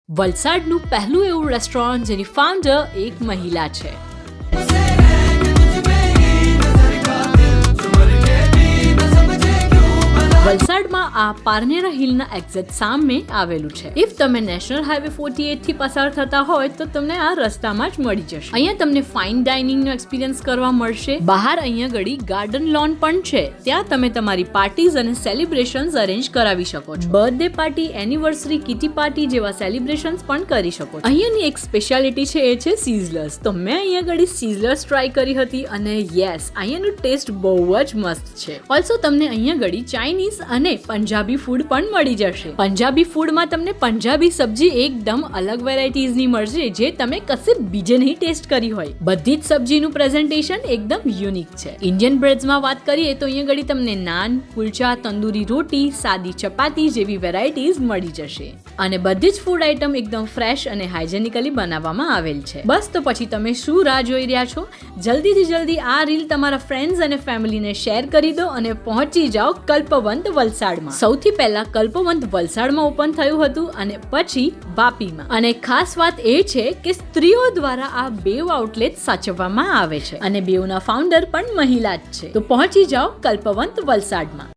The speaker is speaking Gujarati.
વલસાડનું પહેલું એવું રેસ્ટોરન્ટ જેની ફાઉન્ડર એક મહિલા છે. વલસાડમાં આ પારનેરા હિલના એક્ઝેક્ટ સામે આવેલું છે. ઇફ તમે નેશનલ હાઈવે 48 થી પસાર થતા હોય તો તમને આ રસ્તામાં જ મળી જશે. અહીંયા તમને ફાઇન ડાઇનિંગનો એક્સપિરિયન્સ કરવા મળશે. બહાર અહીંયા ઘડી ગાર્ડન લોન પણ છે. ત્યાં તમે તમારી પાર્ટીઝ અને સેલિબ્રેશન્સ અરેન્જ કરાવી શકો છો. Birthday party, anniversary, kitty party જેવા સેલિબ્રેશન્સ પણ કરી શકો છો. અહીંયાની એક સ્પેશિયાલિટી છે, એ છે સિઝલર્સ. તો મેં અહીંયા ઘડી સિઝલર્સ ટ્રાય કરી હતી અને યસ, અહીંયાનું ટેસ્ટ બહુ જ મસ્ત છે. ઓલ્સો તમને અહીંયા ઘડી ચાઇનીઝ અને પંજાબી ફૂડ પણ મળી જશે. પંજાબી ફૂડમાં તમને પંજાબી સબ્જી એકદમ અલગ વેરાયટીઝની મળશે જે તમે કશે બીજે નહીં ટેસ્ટ કરી હોય. બધી જ સબ્જીનું પ્રેઝન્ટેશન એકદમ યુનિક છે. ઇન્ડિયન બ્રેડ્સમાં વાત કરીએ તો અહીંયા ઘડી તમને નાન, કુલચા, તંદૂરી રોટી, સાદી ચપાતી જેવી વેરાયટીઝ મળી જશે. અને બધી જ ફૂડ આઇટમ એકદમ ફ્રેશ અને હાઇજેનિકલી બનાવવામાં આવેલ છે. બસ તો પછી તમે શું રાહ જોઈ રહ્યા છો? જલ્દીથી જલ્દી આ રીલ તમારા ફ્રેન્ડ્સ અને ફેમિલીને શેર કરી દો અને પહોંચી જાઓ કલ્પવંત વલસાડમાં. સૌથી પહેલા કલ્પવંત વલસાડમાં ઓપન થયું હતું અને પછી વાપીમાં. અને ખાસ વાત એ છે કે સ્ત્રીઓ દ્વારા આ બેવ આઉટલેટ સાચવવામાં આવે છે અને બેવના ફાઉન્ડર પણ મહિલા જ છે. તો પહોંચી જાઓ કલ્પવંત વલસાડમાં.